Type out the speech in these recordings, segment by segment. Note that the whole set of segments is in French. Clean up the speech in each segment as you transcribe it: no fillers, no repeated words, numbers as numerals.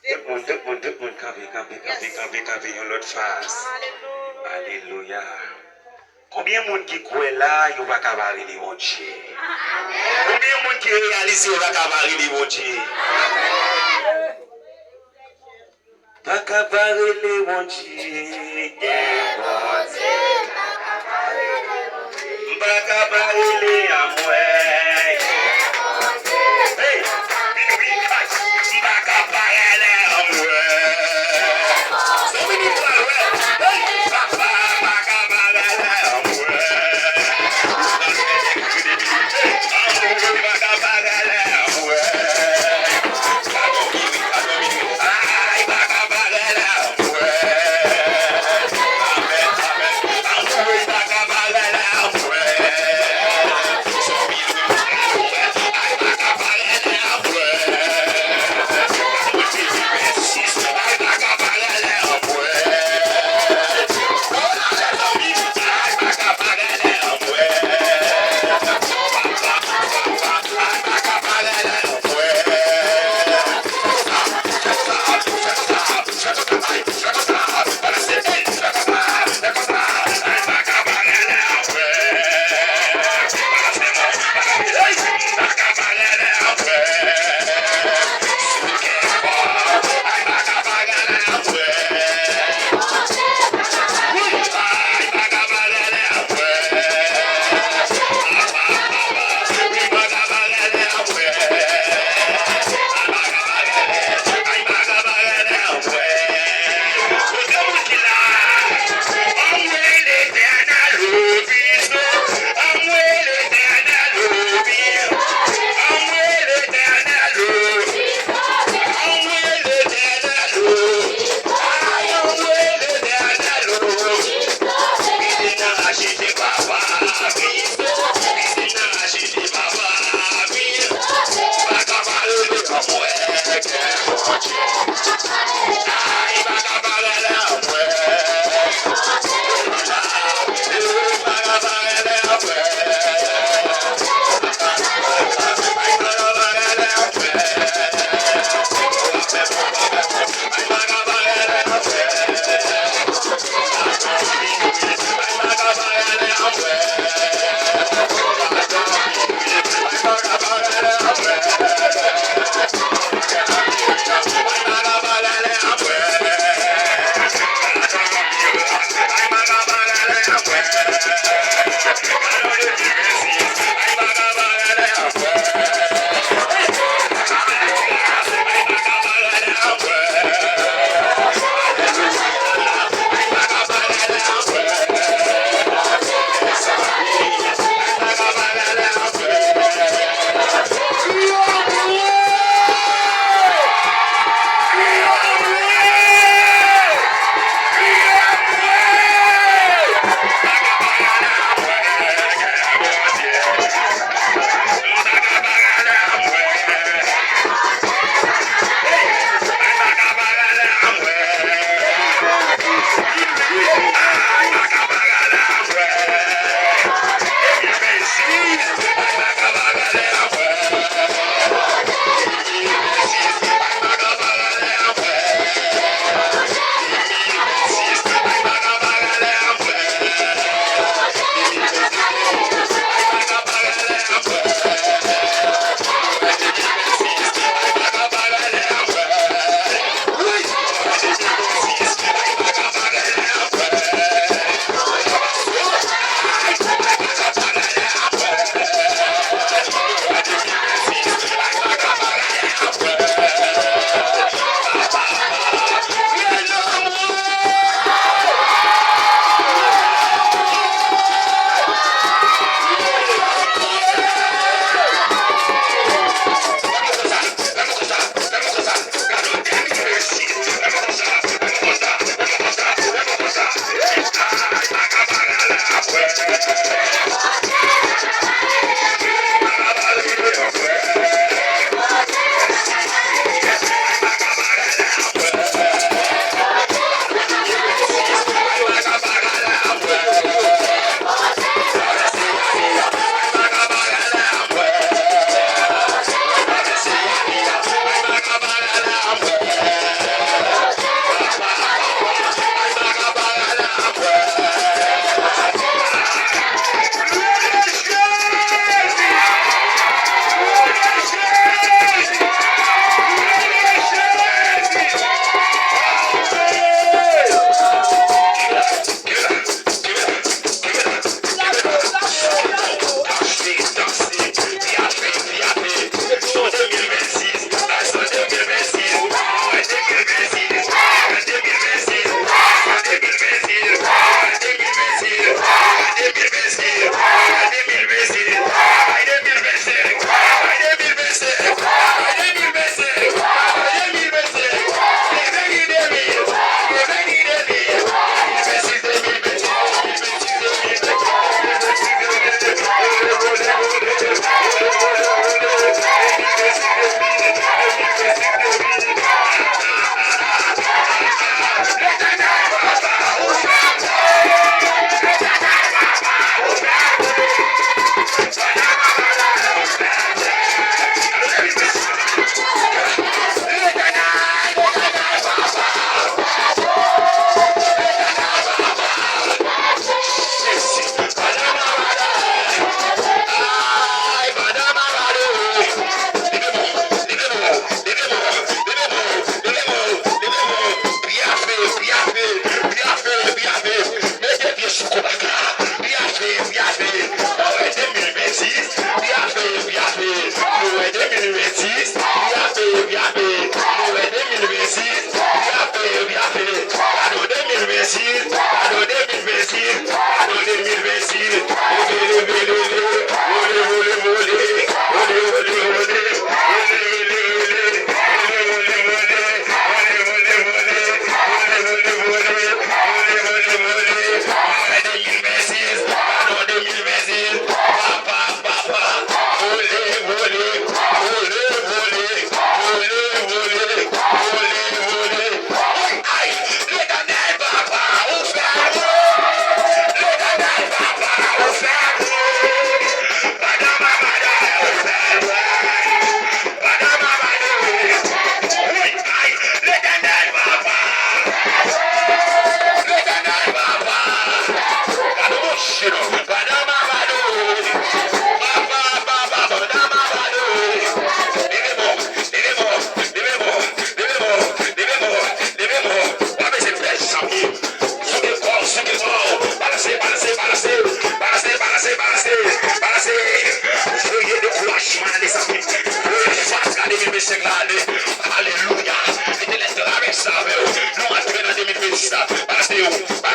Tout le monde, campé, on l'autre face. Alléluia. Combien de monde qui croit là, il va cabaret les bon Dieu? Combien de monde qui réalise, il va cabaret les bon Dieu? Pas cabaret les bon Dieu. Pas cabaret les amoués.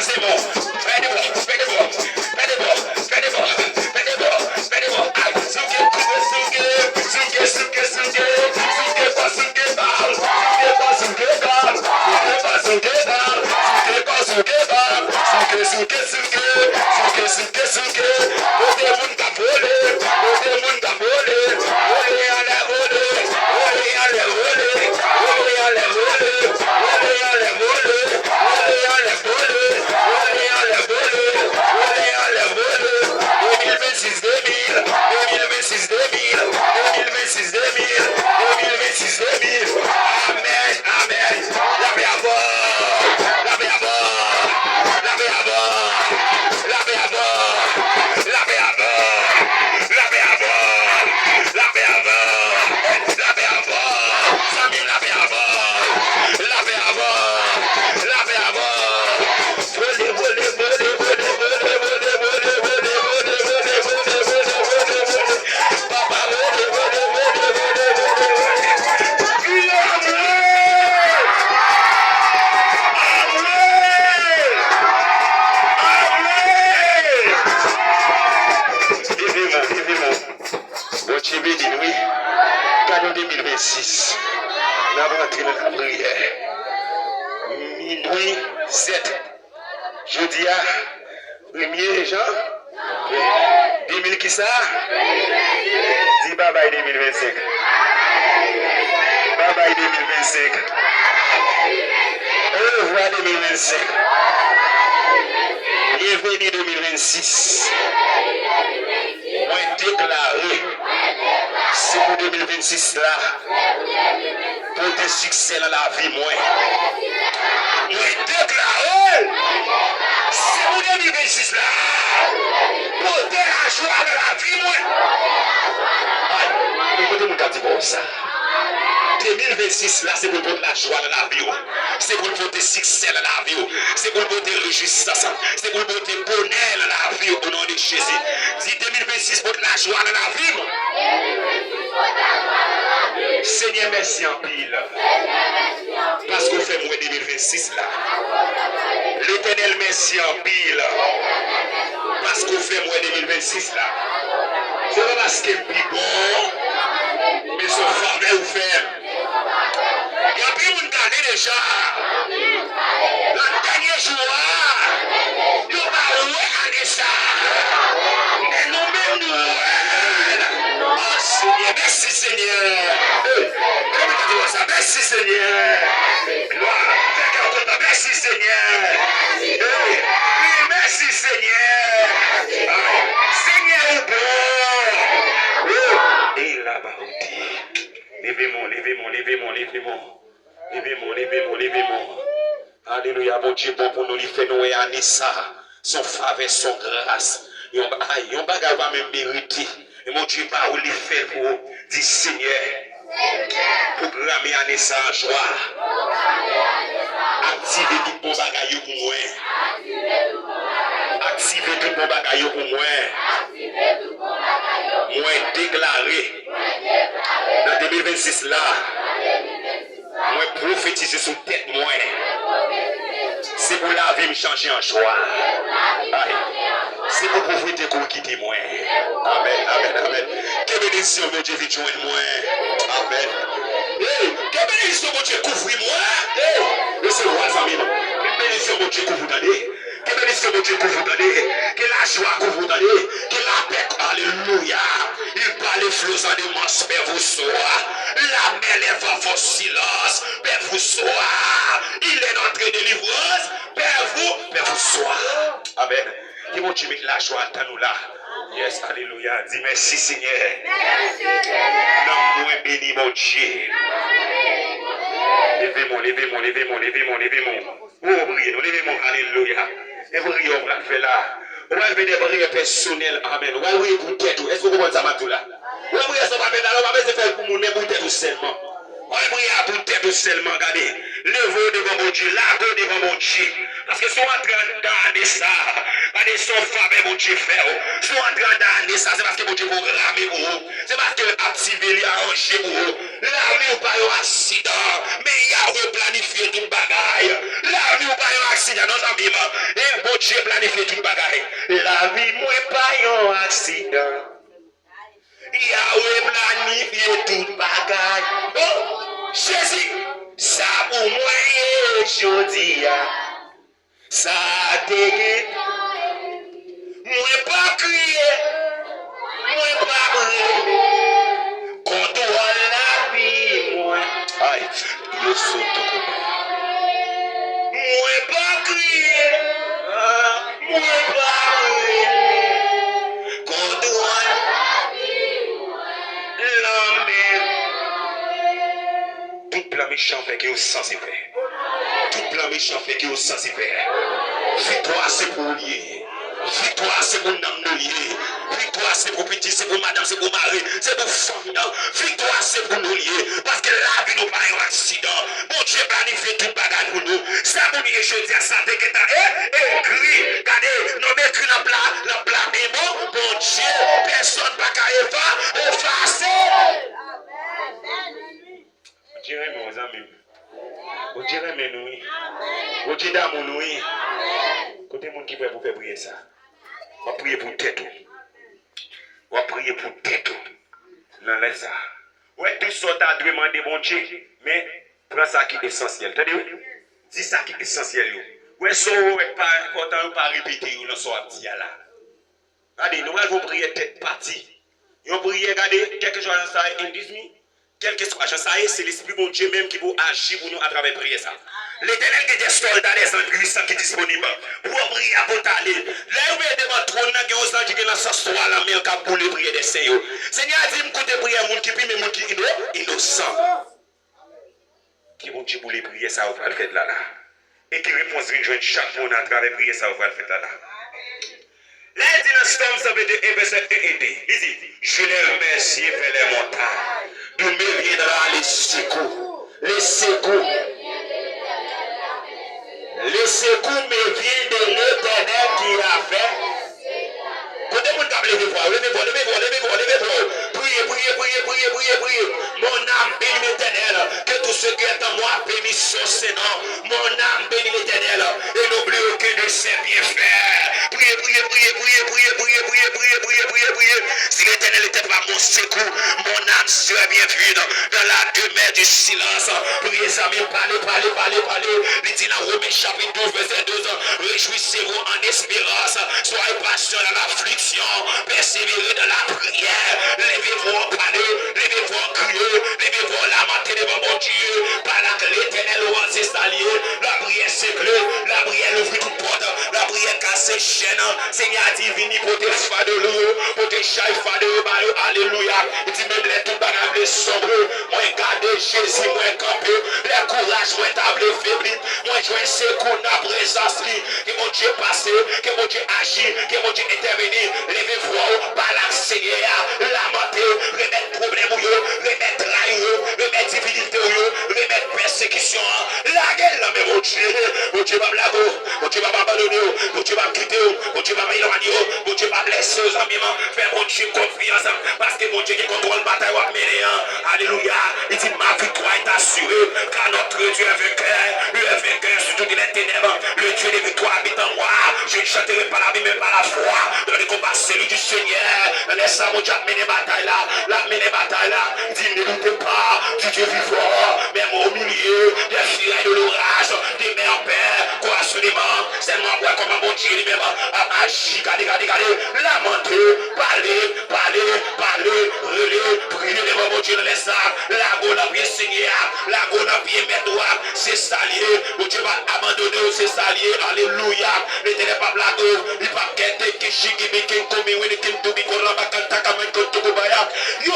c'est bon. Fais des bons, fais des bons, fais des bons, fais des bons, fais des bons, fais des bons. Aïe, souke, souke, souke, souke, souke, souke, pas souke, bal, souke, pas souke, bal, souke, pas souke, bal, souke, pas souke, bal, souke, souke, souke, souke, souke, souke. Côté moun ka volé, côté moun ka volé, volé à la volé, volé à la volé, volé à la volé, volé à la volé, volé à la volé, volé à la volé, volé à la volé. 2026 2000, 2026 2000, 2026 2000, 2026 2000. Amen, amen. La paix à bord, la paix à bord, la paix à bord, la paix à bord, la paix à bord, la paix à bord, la paix à bord, la paix à bord, Samir la paix à bord, la paix à bord, la paix à bord. Volez, volez, volez, volez, volez, volez, volez, volez, volez, volez, volez, volez, volez, volez. Papa, volez, volez, volez, volez, volez, volez. Il est Dieu béni, oui. Canon 2026. Nous avons entré dans la prière. Minuit 7. Jeudi à 1er Jean. 2000 qui ça? Dis bye bye 2025. Bye bye 2025. Au revoir 2025. Bienvenue 2026. Moi déclaré, c'est pour 2026 là, pour des succès dans la vie, moi. Moi déclaré, c'est pour 2026 là, pour de la joie dans la vie, moi. Aïe, écoutez mon gars, dis comme ça. 2026 là, c'est pour de la joie dans la vie. C'est pour porter succès dans la vie. C'est pour porter réjouissance. C'est pour porter bonheur dans la vie au nom de Jésus. Dis 2026 pour de la joie dans la vie. Seigneur, merci en pile. Parce qu'on fait moins 2026 là. L'Éternel, merci en pile. Parce qu'on fait moins 2026 là. C'est pas parce qu'il est plus bon, mais son frère ou faire. Il y a plus de monde déjà. Dans le dernier jour, nous allons aller ça. Mais nous-mêmes, nous. Oh Seigneur, merci Seigneur. Comment tu dis ça? Merci Seigneur. Merci Seigneur. Oui, merci Seigneur. Seigneur est bon. Et là-bas, levez-moi, levez-moi, levez-moi, levez-moi. Levez-moi, levez-moi, levez-moi. Alléluia, mon Dieu, bon pour nous, il fait nous et Anissa. Son faveur, son grâce. Yon bagay va même mériter. Et mon Dieu, pas où il fait pour dire Seigneur. Programmer Anissa en joie. Activez tout bon bagay pour moi. Activez tout bon bagay pour moi. Moi déclaré dans 2026 là. Moi prophétiser sous tête moi. C'est pour la vie me changer en joie. C'est pour pouvoir te quitter moi. Amen, amen, amen. Que bénédiction mon Dieu vite joindre moi. Amen. Que bénédiction mon Dieu couvre moi. Laissez-moi ça même. Que bénédiction mon Dieu couvre d'aller. Que bénédiction mon Dieu couvre d'aller. Que la joie couvre d'aller. Que la paix, alléluia. Il parle les flots en démence, Père vous soit. La mer lève vos silence, Père vous soit. Il est notre délivrance, Père vous soit. Amen. Que mon Dieu mette la joie à nous là. Yes, alléluia. Dis merci Seigneur. Non, moi béni mon Dieu. Levez-moi, levez-moi, levez-moi, levez-moi, levez-moi. Oh, brillez, nous levez-moi, alléluia. Et brillez, on va faire là. On va faire des prières personnelles, amen. On va prier pour tête. Est-ce que vous comprenez ça, Matoula? On va prier ça, on va faire pour mon pour tête seulement. On va prier pour tête seulement, regardez. Levez devant mon Dieu, là, devant mon Dieu. Parce que si on est en train d'amener ça, regardez son faveur, mon Dieu fait. Si on est en train d'amener ça, c'est parce que mon Dieu programme pour vous. C'est parce que activé, il a arrangé pour vous. L'avenir ou pas un accident, mais il a replanifié tout le bagaille. L'avenir ou pas un accident. accident nos amis. Et bon Dieu planifie tout bagaille. La vie moi pas un accident. Yahweh planifie tout bagaille. Oh, Jésus, ça pour moi aujourd'hui. Ça te guette. Moi pas crier. Moi pas brûler. Contrôle la vie moi. Aïe, yo saute comme moi pas crier, moi pas brûler. Contrôle l'homme. Tout plan méchant fait que vous censé faire. Tout plan méchant fait que vous censé faire. Victoire c'est pour lier. Victoire c'est pour nous lier. Victoire c'est pour petit, c'est pour madame, c'est pour mari, c'est pour femme. Victoire c'est pour nous lier. Parce que la vie nous pas un accident. Bon Dieu planifie tout bagage pour nous. Ça pour nous je dis à ça, t'es que t'as écrit. Regardez, nous écrit dans plat mais bon Dieu, personne pas qu'à effacer. On dirait mes amis. On dirait mes nuits. On dirait d'amour nuit. Côté monde qui peut vous faire prier ça. On va prier pour tête. On va prier pour tête. Non, laisse ça. Ouais, tout ça t'a demandé bon Dieu, mais prends ça qui est essentiel. T'as dit? Dis ça qui est essentiel. Ouais, ça n'est pas important, pas répéter ou non, ça dit là. Regardez, nous allons prier tête partie. Nous allons prier, regardez, quelque chose dans ça, indismi. Quelque chose dans ça, c'est l'Esprit bon Dieu même qui va agir pour nous à travers prier ça. L'Éternel qui est des soldats des anges puissants qui sont disponibles pour prier à votre aller. Là, vous êtes devant le trône, vous avez un qui est dans sa soie, la main qui boule prier des seigneurs. Seigneur a dit, écoutez, prier à mon qui prie, mais mon qui est innocent. Qui vont dire pour les prier, ça va le faire là. Et qui répond une jointe chaque monde à travers prier, ça va le faire là. Là, il dit dans Storm, ça veut dire, verset 1 et 2. Il dit, je les remercie vers les montagnes. De me viendra les secours. Les secours. Le secours me vient de l'Éternel qui a fait. Côté mon table, levez-vous. Priez. Mon âme bénit l'Éternel. Que tout ce qui est en moi bénisse son Seigneur. Mon âme bénit l'Éternel. Et n'oublie aucun de ses bienfaits. Priez. Si l'Éternel n'était pas mon secours, mon âme serait bienvenue dans la demeure du silence. Priez, amis, parlez. Il dit dans Romains chapitre 12, verset 12, réjouissez-vous en espérance, soyez patients dans l'affliction, persévérez dans la prière, levez-vous en parler, levez-vous en crier, levez-vous en lamenter devant mon Dieu, par là que l'Éternel ou ses alliés, la prière s'éclaire, la prière ouvre toute porte, la prière casse ses chaînes, Seigneur a dit, vini pour te faire de l'eau, pour te chailler faire de l'eau, alléluia, il dit, même les tout bagages les sombres, moi garder Jésus, moi camper, les courage, moi table faibli, moi je vais secours dans la présence, que mon Dieu passe, que mon Dieu agit, que mon Dieu intervenir, levez-vous par la Seigneur, lamenter, remettre problème, remettre trahir, remettre divinité, remettre persécution, la gueule, mais mon Dieu va blaguer, mon Dieu va m'abandonner, mon Dieu va me quitter, mon Dieu va m'éloigner, mon Dieu va blesser aux amis, faire mon Dieu confiance, parce que mon Dieu qui contrôle la bataille va mener, alléluia, il dit ma victoire est assurée, car notre Dieu est vainqueur, lui est vainqueur sur toutes les ténèbres, le Dieu des victoires habite en moi, je ne chanterai pas la vie, mais par la foi, dans le combat celui du Seigneur, laisse mon Dieu mener bataille là, dit ne doutez pas, du Dieu vivant, même au milieu des filets de l'orage, des mers pères, courageusement, c'est moi comme un bon Dieu lui-même, à agir, regardez, lamenter, parler, relais, prier devant mon Dieu, laisse ça, la go la bien Seigneur, la go la bien mettre c'est salier, mon Dieu va abandonner, c'est salier, alléluia, l'Éternel pas blague, il pas quitter, qui yo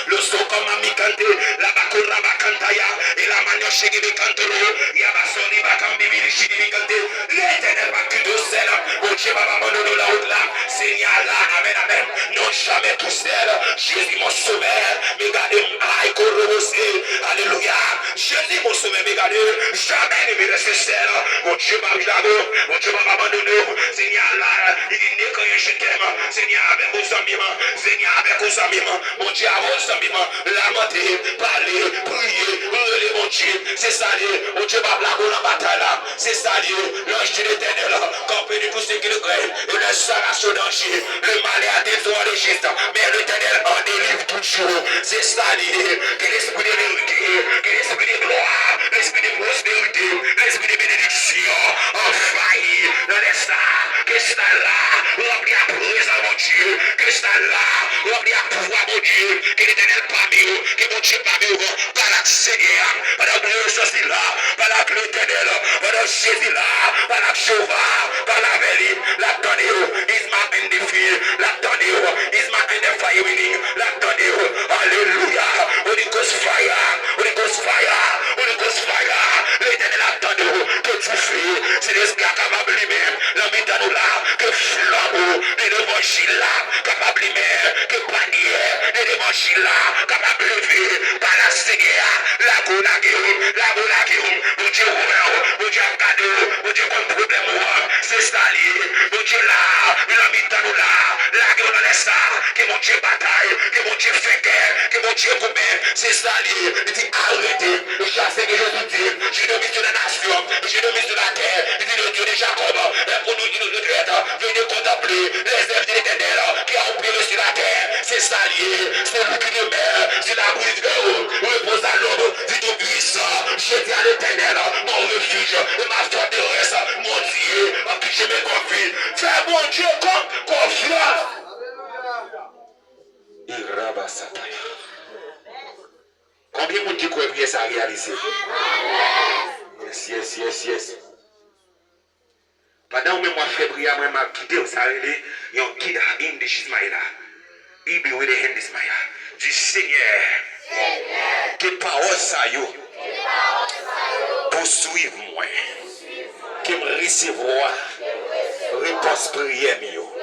le son comme amikante, la bakura bakantaya, et la manio shigi bikantoro, yabasoni bakambi shigi bikante, l'Éternel va que de sel, mon Dieu va abandonner la route là, Seigneur là, amen, non jamais tout seul, Jésus mon sauveur, mais gardez, aïe, corrobosé, alléluia, Jésus mon sauveur, mais gardez, jamais ne me laisse seul, mon Dieu va blaguer, mon Dieu va abandonner, Seigneur là, il n'est que je t'aime, Seigneur avec vos amis, Seigneur avec vos amis, mon Dieu avec vos amis, lamenter, parler, prier, relais mon Dieu, c'est ça lié. Mon Dieu va blaguer dans la bataille là. C'est ça lié. L'ange de l'éternel, campé de tout ce qui le craignent. Et le sang à son danger. Le mal est à des eaux d'Égypte. Mais l'éternel en délivre toujours. C'est ça lié. Que l'esprit de vérité, que l'esprit de gloire, l'esprit de prospérité, l'esprit de bénédiction, envahit dans les stars. Que ça là, rempli à présent, mon Dieu. Que ça là, rempli à pouvoir, mon Dieu. Que l'éternel parmi eux, que mon Dieu parmi eux, par la Seigneur, par la présence là, par la l'éternel, par la Jésus là, par la Jéhovah, par la Véline, la Tonio, is my indifferent, la Tonio, is my indifferent winning, la Tonio, Alléluia, Holy Ghost fire, Holy Ghost fire, Holy Ghost fire, l'éternel a Tonio, que tu fais, c'est l'esprit capable lui-même, la méthode là, que flambeau, de l'évangile là, capable lui-même, que panier, de l'évangile là, capable lever, par la Seigneur, la goulagueum, mon Dieu, mon Dieu, mon Dieu, comme problème, c'est ça lié, mon Dieu là, la méthode là, la gueule dans les stars, que mon Dieu bataille, que mon Dieu fait guerre, que mon Dieu vous-même, c'est ça lié, il dit arrêtez, le chassé que je vous dis, j'ai le Dieu de la nation, j'ai le Dieu de la terre, il dit le Dieu de Jacob, et pour nous, il nous regrette, venez contempler les œuvres de l'éternel qui a opéré sur la terre, c'est ça lié, c'est lui qui demeure, sur la brise de haut, repose à l'homme, dit tout puissant, je dis à l'éternel, mon refuge, et ma forteresse, mon Dieu, en qui je me confie, fais mon Dieu confiance. Combien de monde qui croit que ça a réalisé? Yes. Pendant que moi février, moi m'a quitté, ça a été un guide in the Shizmaïla. Il be with the hand this Maya. Du Seigneur. Que parole ça yo. Poursuivre moi. Que me recevoir réponse prière yo.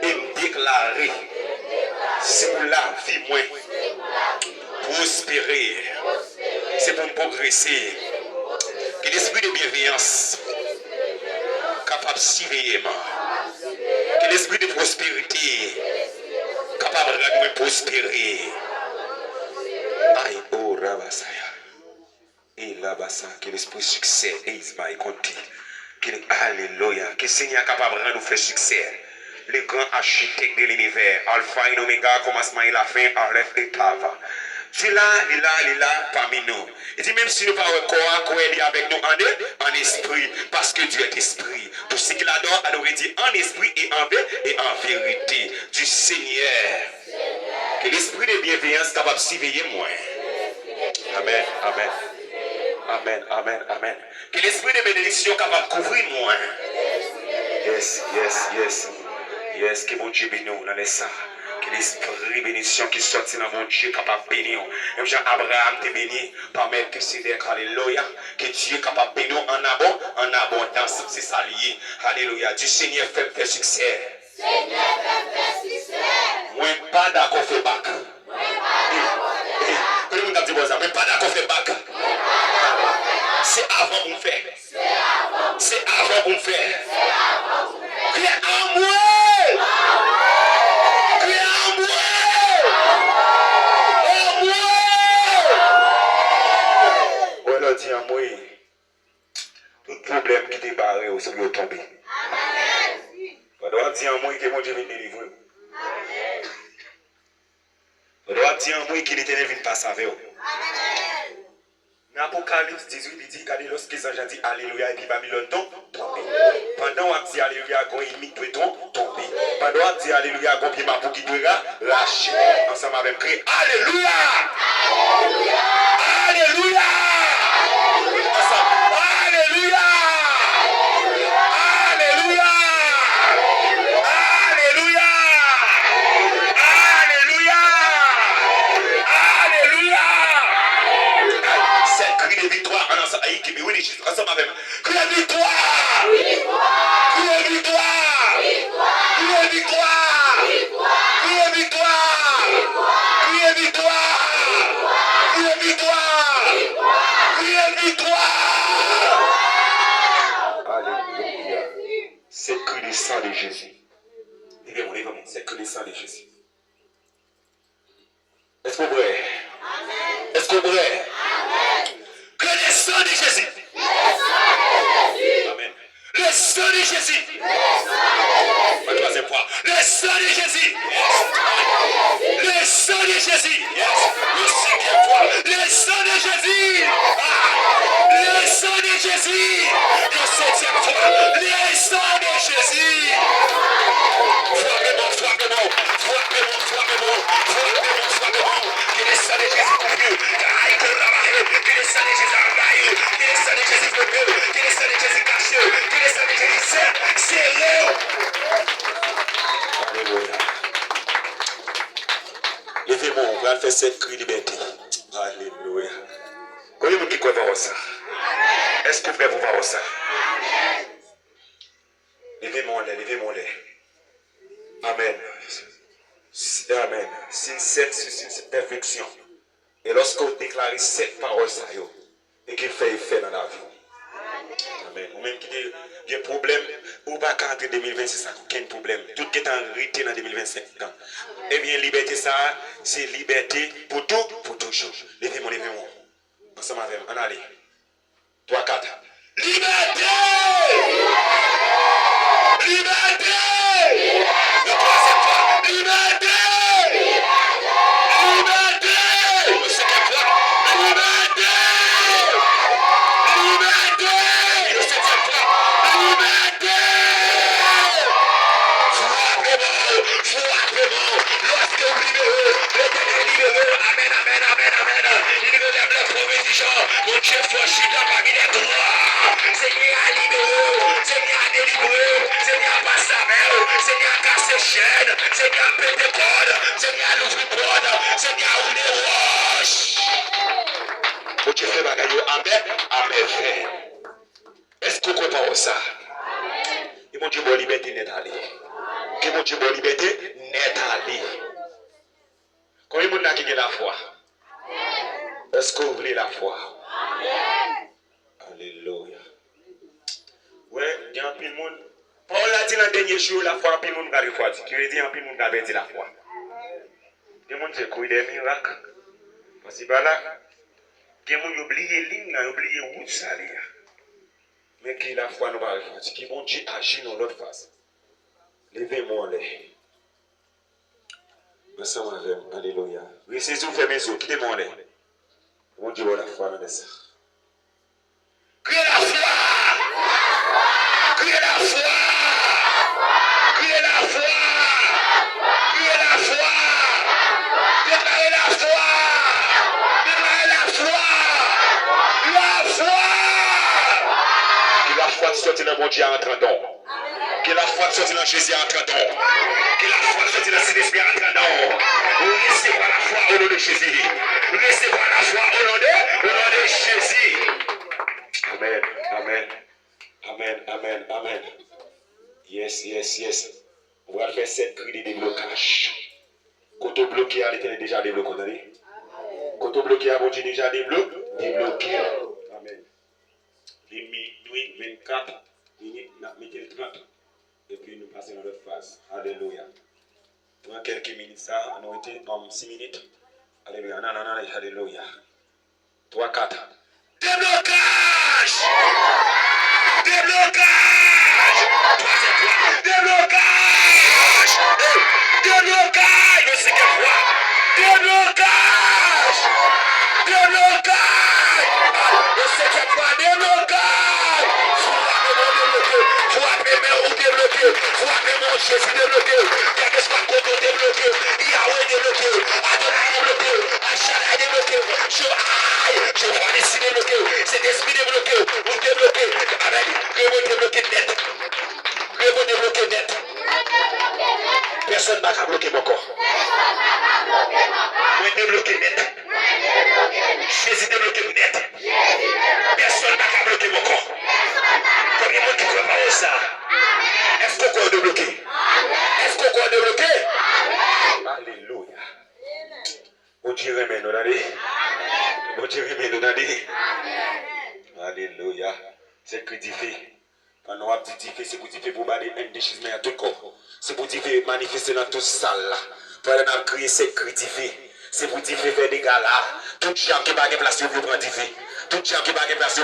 Et me déclarer c'est pour la vie moi. Prospérer. C'est pour me progresser. Que l'esprit de bienveillance capable de surveiller moi. Que l'esprit de prospérité capable de rendre prospérer. Aïe, oh, Rabasaya. Et là-bas, que l'esprit de succès is my conti. Alléluia. Que le Seigneur est capable de nous faire succès. Le grand architecte de l'univers, Alpha et Omega, commencement et la fin, Aleph et Tava. Tu là, il est là parmi nous. Il dit même si nous ne parlons pas, il est avec nous en esprit, parce que Dieu est esprit. Pour ce qu'il adore, il aurait dit en esprit et en vérité du Seigneur. Que l'esprit de bienveillance capable de surveiller moi. Amen. Que l'esprit de bénédiction capable de couvrir moi. Yes, que mon Dieu bénisse nous dans les sangs. Que l'esprit de bénédiction qui sortit dans mon Dieu capable de bénir. Même Jean Abraham te béni par Melchisedec. Alléluia. Que Dieu est capable de bénir en abondance. C'est ça lié. Alléluia. Du Seigneur fait succès. Moi, pas d'accord fait bac. Que le monde a dit ça. Mais pas d'accord fait bac. C'est avant qu'on fait. C'est avant qu'on fait. Criez en moi. Criez en moi. En moi. On leur dit en moi. Tout problème qui t'est barré, c'est de tomber. On doit dire en moi que mon Dieu vient délivrer. On doit dire en moi que l'Éternel vient passer avec vous. Dans Apocalypse 18, il dit, regardez, lorsque les anges dit Alléluia et puis Babylone tombe. Pendant qu'on dit Alléluia, qu'on imite tout tomber. Pendant qu'on dit Alléluia, qu'on pied ma pour qui doit lâcher. Ensemble avec crier Alléluia! Alléluia! Ensemble, Alléluia! Alléluia! Alléluia! Alléluia! Alléluia! C'est le cri de victoire en ensemble. Ensemble avec moi. Cri de victoire! Cri de victoire! Cri de victoire! Cri de victoire! Cri de victoire! Cri de victoire! Cri de victoire! Alléluia. C'est le cri du sang de Jésus. Levez-moi. C'est le cri du sang de Jésus. Est-ce que vous voyez? Est-ce que vous voyez? Jésus. Une septième fois. Le sang de Jésus. Frappez-moi, frappez-moi, frappez-moi, frappez-moi, frappez-moi, frappez-moi. Que le sang de Jésus couvre. Que le sang de Jésus envahit. Que le sang de Jésus frappe. Que le sang de Jésus cache. Que le sang de Jésus serre. Serrez. Alléluia. Levez-moi, on va faire cette cri liberté. Alléluia. Combien de gens qui croient voir ça? Est-ce que vous pouvez vous voir ça? Levez-moi, levez-moi. Amen. Amen. C'est cette perfection. Et lorsque vous déclarez cette parole, ça, et qu'il fait effet dans la vie. Amen. Ou même qui a des problèmes, ou pas qu'en 2026, aucun problème. Tout qui est en réalité dans 2025. Eh bien, liberté, ça, c'est liberté pour tout, pour toujours. Levez-moi, levez-moi. Ensemble avec moi. En allez. 3, 4. Liberté! Liberté! Le troisième fois. Liberté! Liberté! Le cinquième fois. Liberté! Liberté! Le septième fois. Liberté! Frappez-moi! Frappez-moi! Lorsque vous libérez, l'Éternel libérez. Amen, amen, amen, amen. Il me lève la provision. Mon Dieu franchit dans parmi les droits. Seigneur a libéré. Seigneur a délivré. Seigneur a passé sa mère. Seigneur a cassé chaîne. Seigneur a pété corde. Seigneur a ouvert porte. Seigneur a ouvert roche. Mon Dieu fait bagaille. Amen, amen. Est-ce que vous comprenez ça? Et mon Dieu, bonne liberté n'est allé. Que mon Dieu, bonne liberté n'est allé. Combien de monde qui a la foi? Est-ce que vous voulez la foi? Alléluia. Ouais, il y a un peu de monde. Paul a dit dans le dernier jour, la foi, un peu de monde qui a la foi. Qui veut dire un peu de monde qui a perdu la foi. Il y a des gens qui ont des miracles. Parce que là, il y a des gens qui ont oublié les lignes, ils ont oublié où ça allait. Mais qui la foi nous va faire. Qui vont agir dans l'autre face. Levez-moi les. Ensemble avec moi. Alléluia. Oui, c'est vous fermez les yeux. Quittez-moi les. Mon Dieu, la foi dans ça. Criez la foi! Criez la foi! Criez la foi! Criez la foi! Déclarez la foi! Déclarez la foi! La foi! Que la foi sorte dans mon Dieu en train. Que la foi sorte dans Jésus en train. Que la foi sorte dans Saint-Esprit en train. Recevez la foi au nom de Jésus. Recevez la foi au nom de Jésus. Amen. Amen. Amen. Amen. Amen. Yes, yes, yes. On va faire cette cri de déblocage. Quand on bloque, elle était déjà débloquée. Quand on bloque, elle est déjà débloquée. Amen. Les minuit 24 minutes, mettez 30. Et puis nous passons dans l'autre phase. Alléluia. Dans quelques minutes, ça, on a été en 6 minutes. Alléluia. Non, non, non, alléluia. 3, 4. Déblocage! Déblocage! Troisième fois. Déblocage! Déblocage! Le cinquième fois. Déblocage! Déblocage! Le septième fois. Déblocage! Frappez-moi ou débloqué. Frappez-moi, Jésus débloqué. Quel que soit le côté débloqué. Yahweh débloqué. Adonai débloqué. Achara débloqué. Je vois les signes débloqués. Cet esprit débloqué. Vous débloquez. Amen. Que vous débloquez net. Que vous débloquez net. Personne ne va bloquer mon corps. Vous débloquez net. Jésus débloqué net. Personne ne va bloquer mon corps. Combien de monde qui croit pas ça? Est-ce qu'on peut débloquer? Est-ce qu'on peut débloquer? Alléluia. Mon Dieu remet nous d'aller. Mon Dieu remet nous d'aller. Alléluia. C'est que Dieu fait. Quand on a dit Dieu fait, c'est pour Dieu fait pour baler un déchirement à tout corps. C'est pour Dieu fait manifester dans toute salle. Pour aller dans crier, c'est que Dieu fait. C'est pour Dieu fait faire des gars là. Tout gens qui va gagner place pour prendre Dieu fait. Tout gens qui va gagner place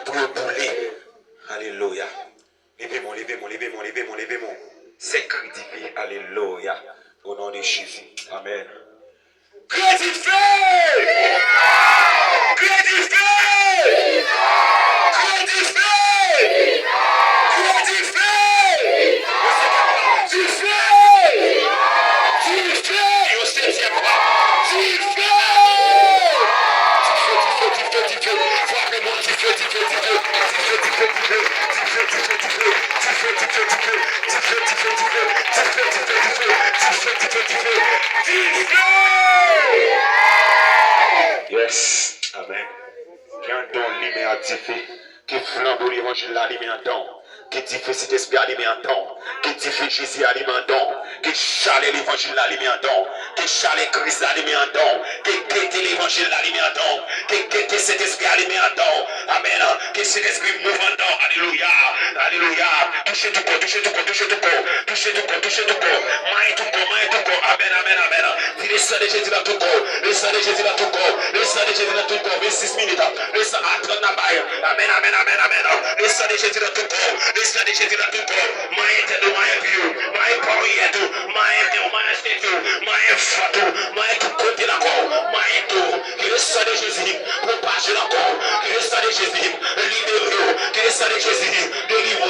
pour le bouler. Alléluia. Levez-moi, levez-moi, levez-moi, levez-moi, levez-moi. C'est crédifié. Alléluia. Au nom de Jésus. Amen. Crédifié! Crédifié! Crédifié! Yes, amen. Qui a un don limé à diffé, qui flambeau l'évangile là, limé un don, qui diffé cet esprit à limé un don, qui diffé Jésus à limé un don, qui chale l'évangile là, limé un don, qui chale Christ à limé un don, qui guette l'évangile là, limé un don, qui guette cet esprit à limé un don, amen. Que cet esprit mouve en don, alléluia, alléluia. Touchez tout corps, touchez tout corps, touchez tout corps, touchez tout corps, touchez tout corps, maille tout corps, amen, amen, amen. Dis le sang de Jésus dans tout corps, le sang de Jésus dans tout corps, le sang de Jésus dans tout corps, 26 minutes, le sang à 30 nabaye, amen, amen, amen, amen. Le sang de Jésus dans tout corps, le sang de Jésus dans tout corps, maille tête, maille vieux, maille pariette, maille bien, maille tête, maille fatou, maille tout côté d'accord, maille tout, que le sang de Jésus propage d'accord, que le sang de Jésus libère, que le sang de Jésus délivre,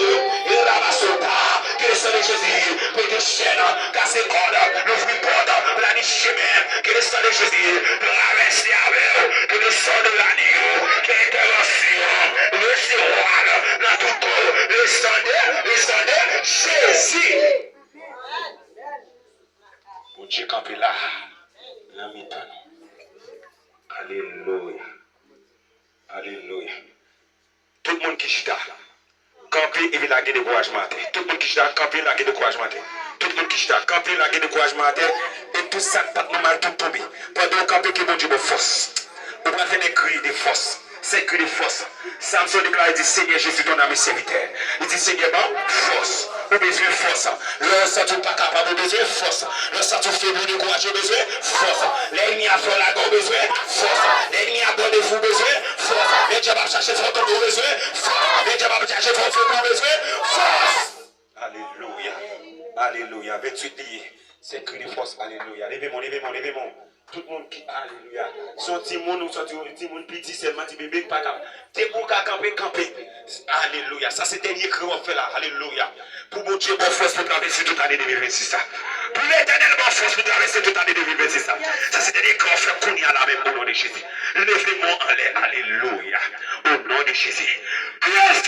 et ramasse-ta, que le sang de Jésus peut te chaîne, casser corde, l'ouvrir porte, la niche chemin, que le sang de Jésus traverse avec, que le sang de l'agneau, que l'intervention, le séroil, dans tout corps, le sang de Jésus. Pour Dieu camper là, la mi-temps. Alléluia. Alléluia. Tout le monde qui chita, camper et la guerre de couragement. Tout le monde qui chita, camper la guerre de couragement. Tout le monde qui chita, camper la guerre de couragement. Et tout ça, pas de mal, tout tomber. Pendant camper qui bon Dieu de force. On va faire des cris de force. C'est cris de force. Samson déclare, il dit, Seigneur Jésus, ton ami serviteur. Il dit, Seigneur, bon, force. Ou besoin de force. Le sens pas capable, besoin de force. Le sens faible de courage, besoin de force. L'ennemi a fait la gorge, besoin de force. L'ennemi a bon de fou, besoin de force. Les diables a cherché son tombeau, besoin de force. Les diables a cherché son faible, besoin de force. Alléluia. Alléluia. 28 liés. C'est cri de force. Alléluia. Levez-moi, levez-moi, levez-moi. Tout le monde qui, alléluia. Son petit monde ou son petit monde petit seulement, petit bébé, pas capable. T'es pour qu'à camper, camper. Alléluia. Ça, c'est dernier cri qu'on fait là. Alléluia. Pour mon Dieu, bonne force pour traverser toute l'année 2026. Ça. Pour l'éternel, bonne force pour traverser toute l'année 2026. Ça, c'est dernier cri qu'on fait qu'on y a là même au nom de Jésus. Levez-moi en l'air. Alléluia. Au nom de Jésus. Yes,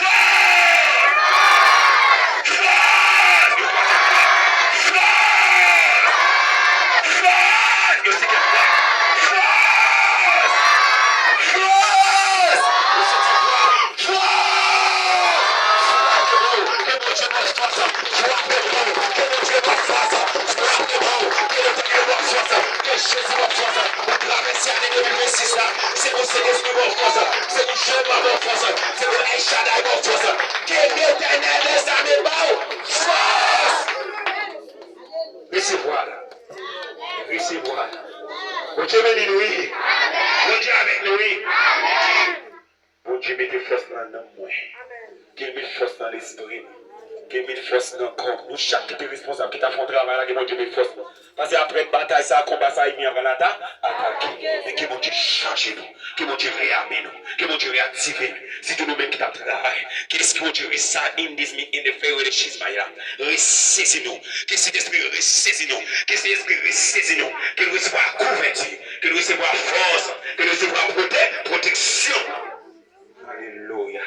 c'est pour cet esprit mon force, c'est pour Jéhovah mon force, c'est pour El Shaddai mon force, que l'éternel des armées force. Recevez-moi là. Recevez-moi. Bon Dieu bénit nous. Bon Dieu avec nous. Bon Dieu mettez force dans moi. Qu'il mette force dans l'esprit. Qu'il mette force dans le corps. Nous, chaque qui est responsable, qui t'a fait un travail là, que mon Dieu mette force. Parce qu'après une bataille, ça, combat, ça, il vient avant l'attaque, attaquer. Et que mon Dieu change nous. Que mon Dieu réarme nous. Que mon Dieu réactive nous. Si tout nous-mêmes qui t'a travaillé. Que mon Dieu ressaisit in the favor de Chismaïla. Ressaisis nous. Que cet esprit ressaisit nous. Que cet esprit ressaisit nous. Que nous recevons couverture. Que nous recevons force. Que nous recevons protection. Alléluia.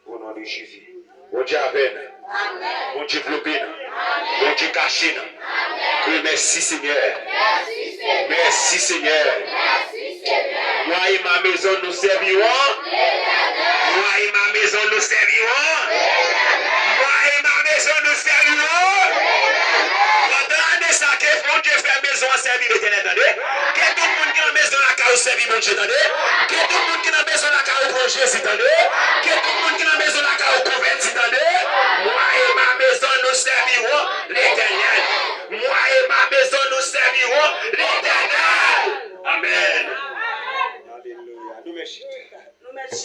Au nom de Jésus. Bon Dieu avec nous. Bon Dieu globé nous. Bon Dieu caché nous. Oui, merci Seigneur. Merci Seigneur. Moi et ma maison nous servirons. Moi et ma maison nous servirons. Moi et ma maison nous servirons. Pendant l'année, ça, que mon Dieu fait maison à servir l'éternel. Que tout le monde qui est dans la maison là, car servir mon Dieu. Que tout le monde qui est dans la maison là, car pour Jésus. Que tout le monde qui est dans la maison là, car converti. Moi et ma maison nous servirons l'éternel. Moi et ma maison nous servirons l'éternel. Amen.